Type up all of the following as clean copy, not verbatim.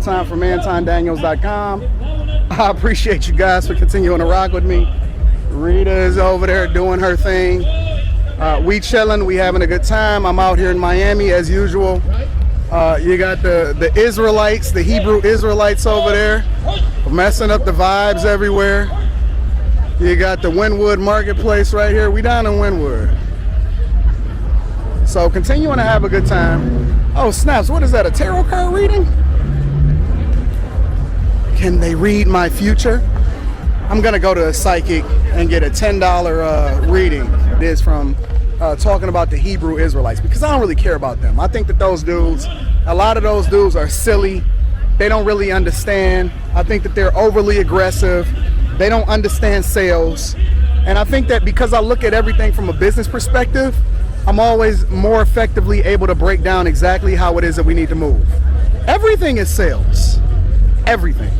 Aton from AtonDaniels.com. I appreciate you guys for continuing to rock with me. Rita is over there doing her thing. We chilling, we having a good time. I'm out here in Miami as usual. You got the Israelites, the Hebrew Israelites over there, messing up the vibes everywhere. You got the Wynwood Marketplace right here. We down in Wynwood. So continuing to have a good time. Oh snaps, what is that, a tarot card reading? Can they read my future? I'm gonna go to a psychic and get a $10 reading. It is from talking about the Hebrew Israelites, because I don't really care about them. I think that those dudes, a lot of those dudes are silly. They don't really understand. I think that they're overly aggressive. They don't understand sales. And I think that because I look at everything from a business perspective, I'm always more effectively able to break down exactly how it is that we need to move. Everything is sales. Everything.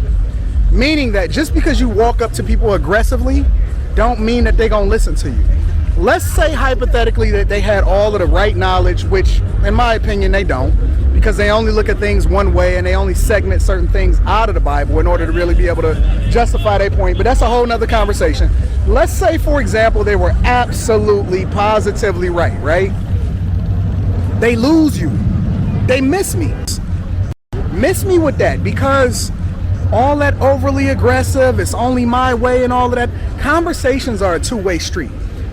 Meaning that just because you walk up to people aggressively, don't mean that they're gonna listen to you. Let's say hypothetically that they had all of the right knowledge, which in my opinion they don't, because they only look at things one way and they only segment certain things out of the Bible in order to really be able to justify their point. But that's a whole nother conversation. Let's say, for example, they were absolutely positively right? They lose you. They miss me. Miss me with that, because all that overly aggressive, it's only my way and all of that. Conversations are a two-way street.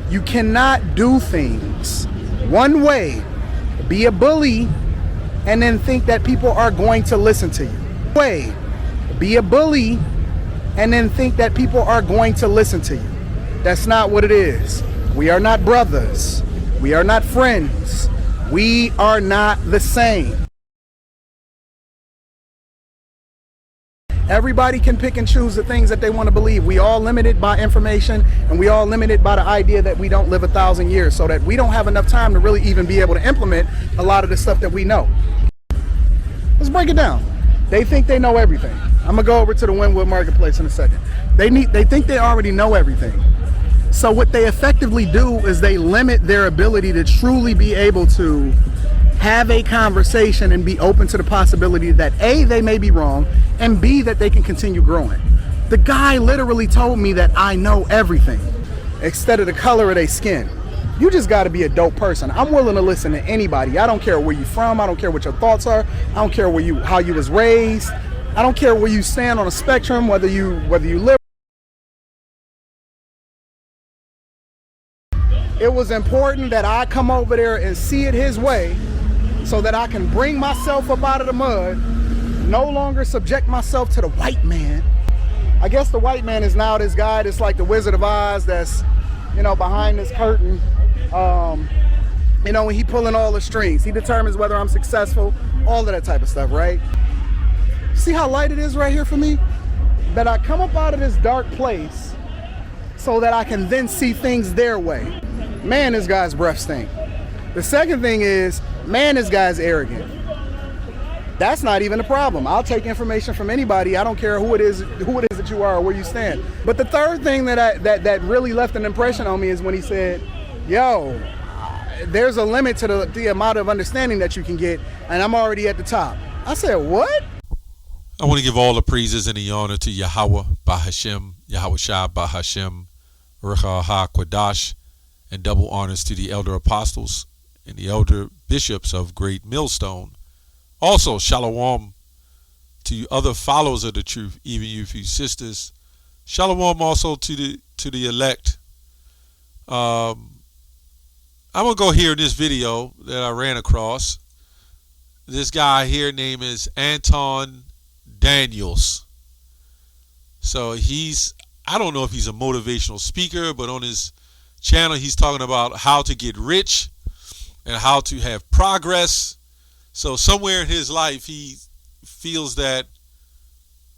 You cannot do things one way, be a bully, and then think that people are going to listen to you. Be a bully, and then think that people are going to listen to you. That's not what it is. We are not brothers. We are not friends. We are not the same. Everybody can pick and choose the things that they want to believe. We all limited by information, and we all limited by the idea that we don't live 1,000 years, so that we don't have enough time to really even be able to implement a lot of the stuff that we know. Let's break it down. They think they know everything. I'm gonna go over to the Wynwood Marketplace in a second. They think they already know everything. So what they effectively do is they limit their ability to truly be able to have a conversation and be open to the possibility that A, they may be wrong, and B, that they can continue growing. The guy literally told me that I know everything instead of the color of their skin. You just got to be a dope person. I'm willing to listen to anybody. I don't care where you're from. I don't care what your thoughts are. I don't care how you was raised. I don't care where you stand on a spectrum, whether you live. It was important that I come over there and see it his way, so that I can bring myself up out of the mud, no longer subject myself to the white man. I guess the white man is now this guy that's like the Wizard of Oz, that's, behind this curtain. When he pulling all the strings, he determines whether I'm successful, all of that type of stuff, right? See how light it is right here for me? That I come up out of this dark place so that I can then see things their way. Man, this guy's breath stink. The second thing is, man, this guy's arrogant. That's not even a problem. I'll take information from anybody. I don't care who it is that you are or where you stand. But the third thing that really left an impression on me is when he said, yo, there's a limit to the amount of understanding that you can get, and I'm already at the top. I said, what? I want to give all the praises and the honor to Yahweh Bahashem, Yahweh Shah Bahashem, Ruach HaKodash, and double honors to the elder apostles and the elder bishops of Great Millstone. Also, shalom to you other followers of the truth, even you few sisters. Shalom also to the elect. I'm gonna go here in this video that I ran across. This guy here, name is Aton Daniels. So I don't know if he's a motivational speaker, but on his channel he's talking about how to get rich and how to have progress. So somewhere in his life he feels that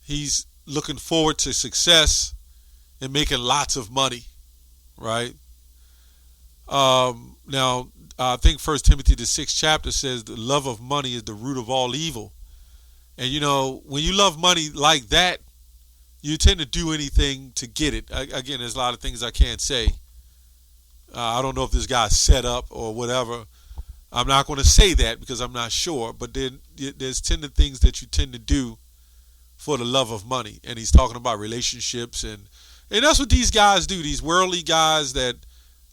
he's looking forward to success and making lots of money, right? Now I think 1 Timothy the 6th chapter says the love of money is the root of all evil. And when you love money like that, you tend to do anything to get it. Again, there's a lot of things I can't say. I don't know if this guy's set up or whatever. I'm not going to say that because I'm not sure. But then there's things that you tend to do for the love of money. And he's talking about relationships, and that's what these guys do. These worldly guys that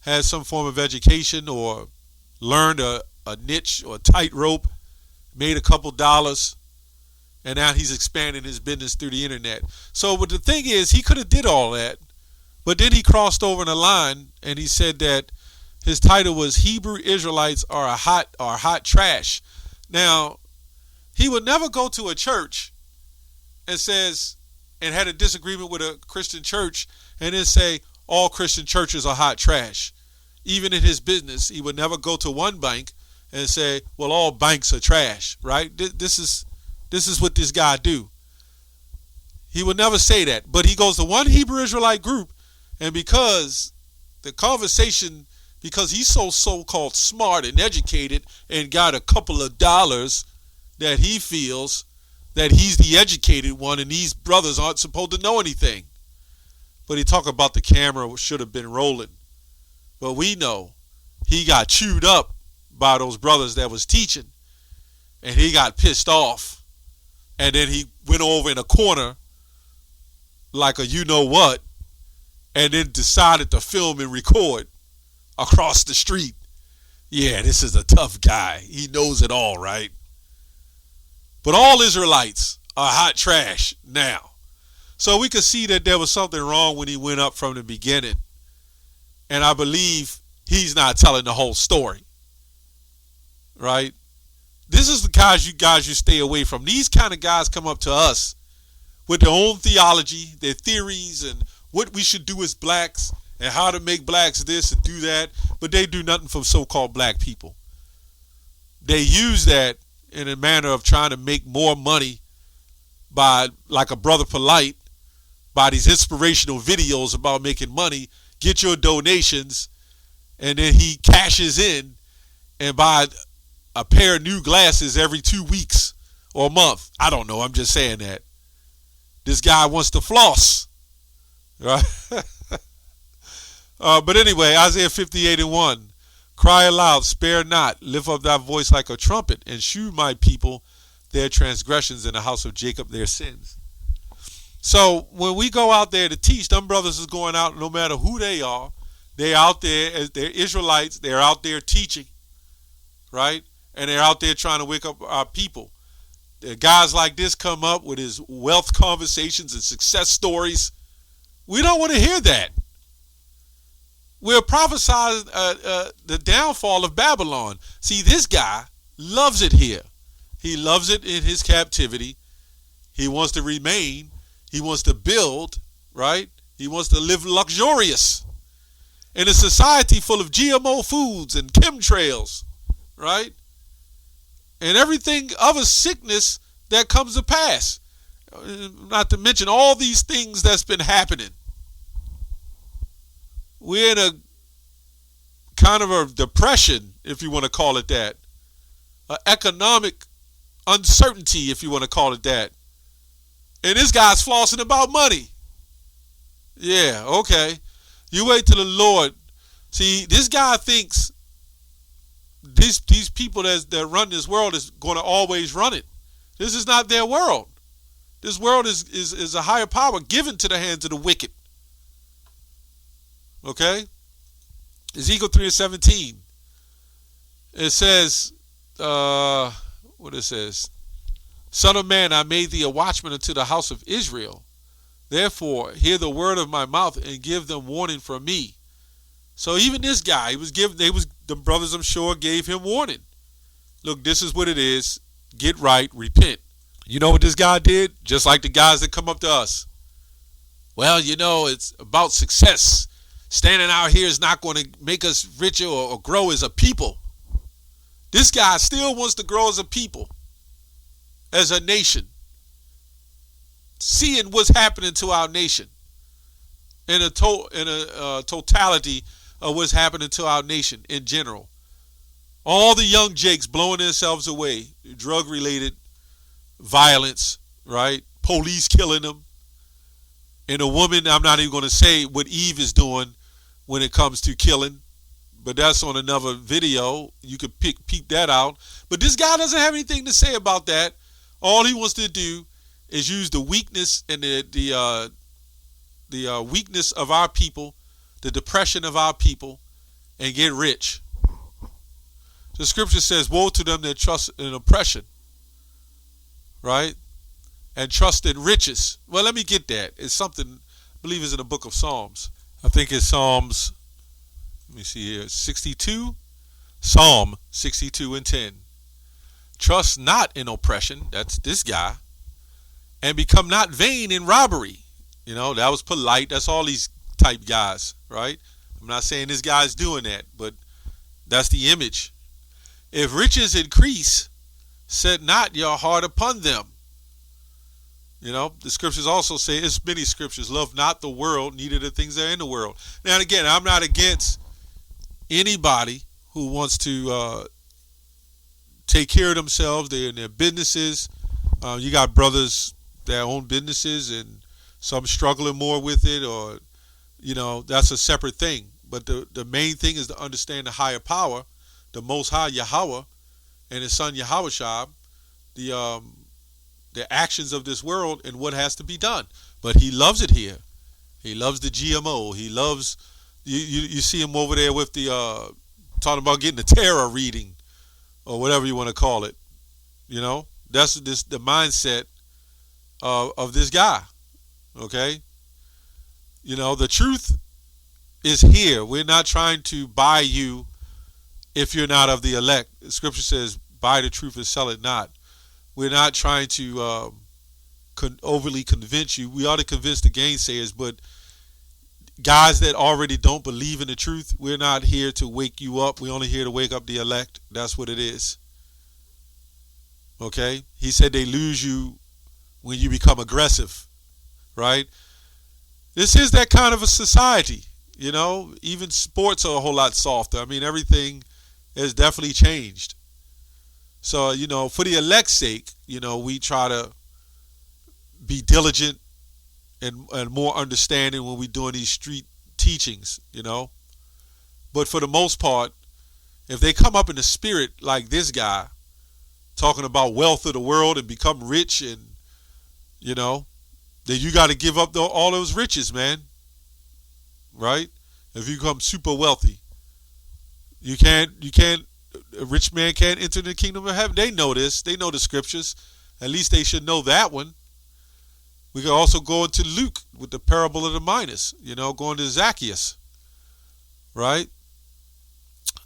has some form of education or learned a niche or tightrope, made a couple dollars, and now he's expanding his business through the internet. So, but the thing is, he could have did all that, but then he crossed over in the line and he said that his title was Hebrew Israelites are hot trash. Now, he would never go to a church and had a disagreement with a Christian church and then say all Christian churches are hot trash. Even in his business, he would never go to one bank and say, well, all banks are trash, right? This is what this guy do. He would never say that, but he goes to one Hebrew Israelite group, and because the conversation, because he's so-called smart and educated and got a couple of dollars, that he feels that he's the educated one and these brothers aren't supposed to know anything. But he talked about the camera should have been rolling. But we know he got chewed up by those brothers that was teaching, and he got pissed off, and then he went over in a corner like a you-know-what, and then decided to film and record across the street. Yeah, this is a tough guy. He knows it all, right? But all Israelites are hot trash now. So we could see that there was something wrong when he went up from the beginning. And I believe he's not telling the whole story. Right? This is the guys you stay away from. These kind of guys come up to us with their own theology, their theories, and what we should do as blacks, and how to make blacks this and do that, but they do nothing for so-called black people. They use that in a manner of trying to make more money by, like a Brother Polite, by these inspirational videos about making money, get your donations, and then he cashes in and buy a pair of new glasses every 2 weeks or a month. I don't know. I'm just saying that. This guy wants to floss. Right? But anyway, Isaiah 58:1. Cry aloud, spare not, lift up thy voice like a trumpet, and shew my people their transgressions, in the house of Jacob their sins. So when we go out there to teach, them brothers is going out no matter who they are. They're out there, as they're Israelites, they're out there teaching, right? And they're out there trying to wake up our people. Guys like this come up with his wealth conversations and success stories. We don't want to hear that. We're prophesying the downfall of Babylon. See, this guy loves it here. He loves it in his captivity. He wants to remain. He wants to build, right? He wants to live luxurious in a society full of GMO foods and chemtrails, right? And everything of a sickness that comes to pass. Not to mention all these things that's been happening. We're in a kind of a depression, if you want to call it that. An economic uncertainty, if you want to call it that. And this guy's flossing about money. Yeah, okay. You wait till the Lord. See, this guy thinks these people that run this world is going to always run it. This is not their world. This world is a higher power given to the hands of the wicked. Okay? Ezekiel 3:17. It says, what it says, Son of man, I made thee a watchman unto the house of Israel. Therefore, hear the word of my mouth and give them warning from me. So even this guy, the brothers, I'm sure, gave him warning. Look, this is what it is. Get right, repent. You know what this guy did? Just like the guys that come up to us. Well, you know, it's about success. Standing out here is not going to make us richer or grow as a people. This guy still wants to grow as a people, as a nation. Seeing what's happening to our nation in a totality of what's happening to our nation in general. All the young jakes blowing themselves away, drug-related violence, right? Police killing them. And a woman, I'm not even going to say what Eve is doing when it comes to killing, but that's on another video. You could peep that out. But this guy doesn't have anything to say about that. All he wants to do is use the weakness and the weakness of our people, the depression of our people, and get rich. The scripture says, woe to them that trust in oppression, right? And trust in riches. Well, let me get that. It's something, I believe it's in the book of Psalms. I think it's Psalms, let me see here, 62. Psalm 62 and 10. Trust not in oppression, that's this guy, and become not vain in robbery. You know, that was polite. That's all these type guys, right? I'm not saying this guy's doing that, but that's the image. If riches increase, set not your heart upon them. You know, the scriptures also say, it's many scriptures, love not the world, neither the things that are in the world. Now, and again, I'm not against anybody who wants to take care of themselves. They're in their businesses. You got brothers that own businesses and some struggling more with it, or, you know, that's a separate thing. But the main thing is to understand the higher power, the Most High Yahweh and His Son Yahushua, the actions of this world and what has to be done. But He loves it here. He loves the GMO. He loves, you see Him over there with the, talking about getting the tarot reading or whatever you want to call it. You know, that's the mindset of this guy. Okay? You know, the truth is here. We're not trying to buy you if you're not of the elect. The scripture says, buy the truth and sell it not. We're not trying to overly convince you. We ought to convince the gainsayers, but guys that already don't believe in the truth, we're not here to wake you up. We're only here to wake up the elect. That's what it is. Okay? He said they lose you when you become aggressive, right? This is that kind of a society, you know. Even sports are a whole lot softer. I mean, everything has definitely changed. So, you know, for the elect's sake, you know, we try to be diligent and more understanding when we're doing these street teachings, you know. But for the most part, if they come up in the spirit like this guy, talking about wealth of the world and become rich, and, you know, then you got to give up all those riches, man. Right? If you become super wealthy, you can't, a rich man can't enter the kingdom of heaven. They know this. They know the scriptures. At least they should know that one. We can also go into Luke with the parable of the minas, you know, going to Zacchaeus. Right?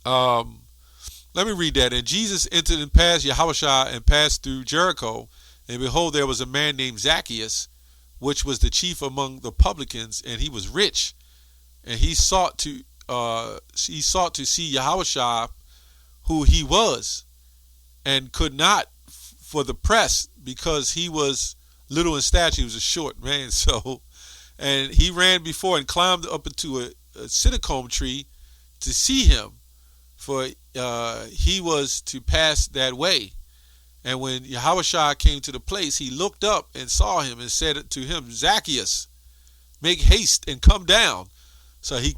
Let me read that. And Jesus entered and passed Yahushua and passed through Jericho. And behold, there was a man named Zacchaeus, which was the chief among the publicans, and he was rich. And he sought to see Yahushua, who he was, and could not for the press, because he was little in stature. He was a short man. So, and he ran before and climbed up into a cinnamon tree to see him, for he was to pass that way. And when Yahushua came to the place, he looked up and saw him and said to him, Zacchaeus, make haste and come down. So he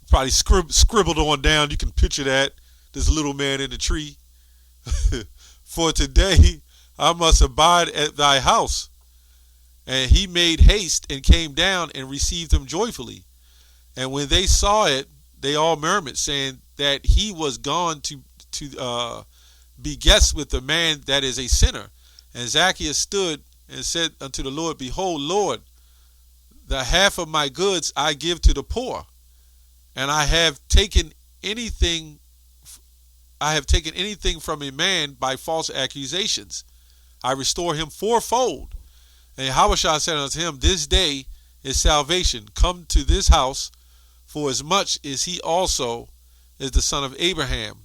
probably scribbled on down. You can picture that, this little man in the tree. For today I must abide at thy house. And he made haste and came down and received him joyfully. And when they saw it, they all murmured, saying that he was gone to be guests with the man that is a sinner. And Zacchaeus stood and said unto the Lord, behold, Lord, the half of my goods I give to the poor, and I have taken anything from a man by false accusations, I restore him fourfold. And Yahushua said unto him, this day is salvation come to this house, for as much as he also is the son of Abraham.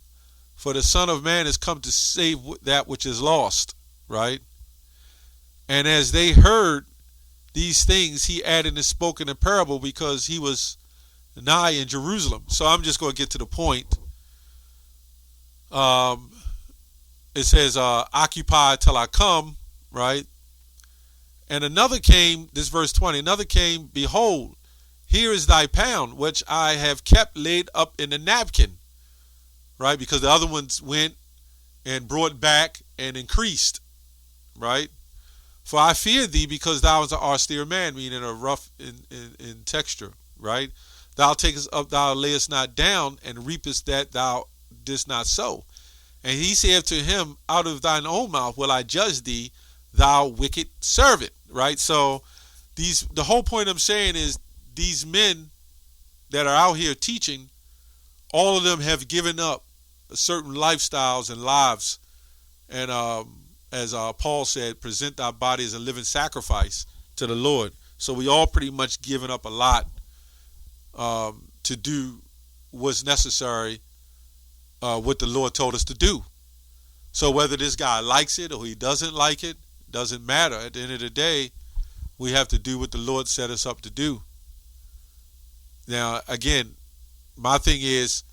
For the Son of Man is come to save that which is lost. Right? And as they heard these things, he added and spoke in a parable, because he was nigh in Jerusalem. So I'm just going to get to the point. It says, occupy till I come. Right? And another came, this verse 20, another came, behold, here is thy pound, which I have kept laid up in a napkin. Right? Because the other ones went and brought back and increased. Right? For I fear thee, because thou art an austere man, meaning a rough in texture, right? Thou takest up, thou layest not down, and reapest that thou didst not sow. And he saith to him, out of thine own mouth will I judge thee, thou wicked servant, right? So the whole point I'm saying is these men that are out here teaching, all of them have given up certain lifestyles and lives. And as Paul said, present thy body as a living sacrifice to the Lord. So we all pretty much given up a lot to do what's necessary, what the Lord told us to do. So whether this guy likes it or he doesn't like it, doesn't matter. At the end of the day, we have to do what the Lord set us up to do. Now, again, my thing is,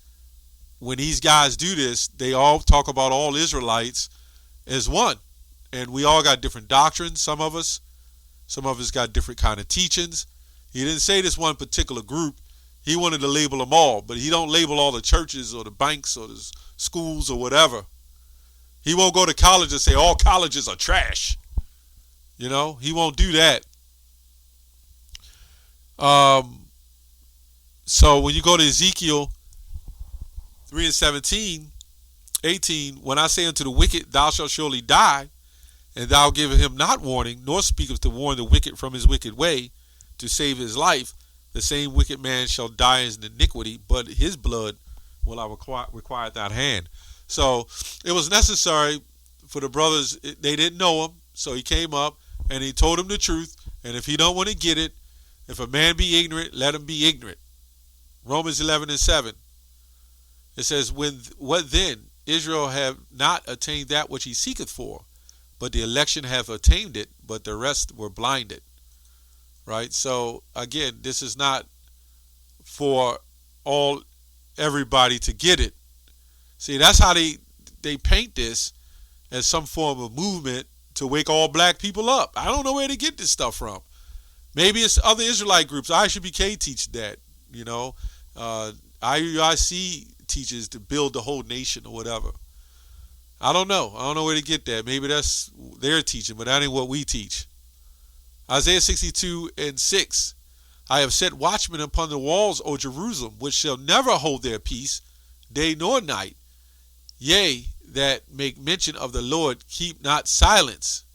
when these guys do this, they all talk about all Israelites as one. And we all got different doctrines, some of us got different kind of teachings. He didn't say this one particular group. He wanted to label them all, but he don't label all the churches or the banks or the schools or whatever. He won't go to college and say all colleges are trash. You know, he won't do that. So when you go to Ezekiel 3:17, 18, when I say unto the wicked, thou shalt surely die, and thou givest him not warning, nor speakest to warn the wicked from his wicked way, to save his life, the same wicked man shall die in iniquity, but his blood will I require at that hand. So it was necessary for the brothers. They didn't know him, so he came up and he told them the truth. And if he don't want to get it, if a man be ignorant, let him be ignorant. Romans 11:7. It says, what then? Israel have not attained that which he seeketh for, but the election have attained it, but the rest were blinded. Right? So again, this is not for everybody to get it. See, that's how they paint this as some form of movement to wake all black people up. I don't know where they get this stuff from. Maybe it's other Israelite groups. ISBK teach that, you know. IUIC teaches to build the whole nation or whatever. I don't know. I don't know where to get that. Maybe that's their teaching, but that ain't what we teach. Isaiah 62:6. I have set watchmen upon the walls, O Jerusalem, which shall never hold their peace, day nor night. Yea, that make mention of the Lord, keep not silence,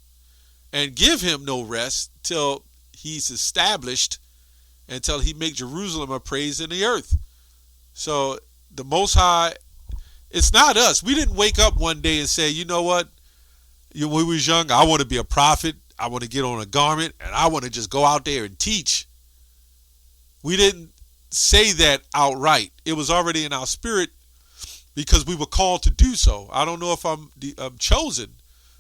and give him no rest till he's established, and till he make Jerusalem a praise in the earth. So the Most High, it's not us. We didn't wake up one day and say, you know what, when we was young, I want to be a prophet, I want to get on a garment, and I want to just go out there and teach. We didn't say that outright. It was already in our spirit because we were called to do so. I don't know if I'm chosen,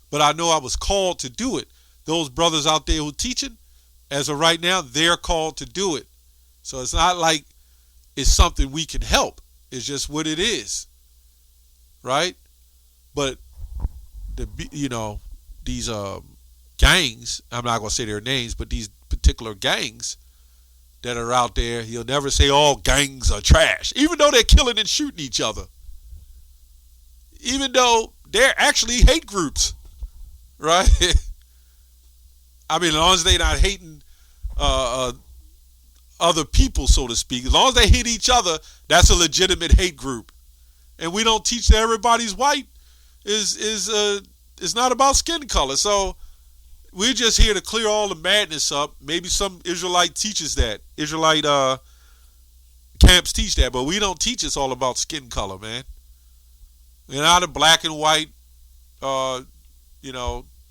but I know I was called to do it. Those brothers out there who teaching, as of right now, they're called to do it. So it's not like it's something we can help. It's just what it is, right? But these gangs, I'm not gonna say their names, but these particular gangs that are out there, he'll never say all gangs are trash, even though they're killing and shooting each other, even though they're actually hate groups, right? I mean, as long as they're not hating other people, so to speak, as long as they hate each other, that's a legitimate hate group. And we don't teach that everybody's white is not about skin color. So we're just here to clear all the madness up. Maybe some Israelite teaches that. Israelite camps teach that, but we don't teach it's all about skin color, man. We're not a black and white,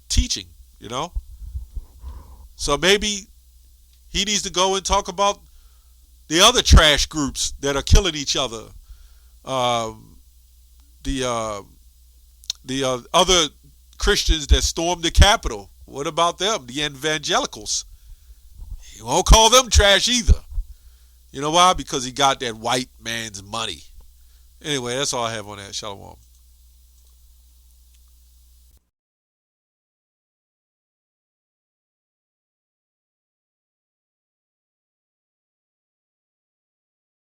teaching, So maybe he needs to go and talk about the other trash groups that are killing each other. The other Christians that stormed the Capitol. What about them? The evangelicals. He won't call them trash either. You know why? Because he got that white man's money. Anyway, that's all I have on that. Shalom.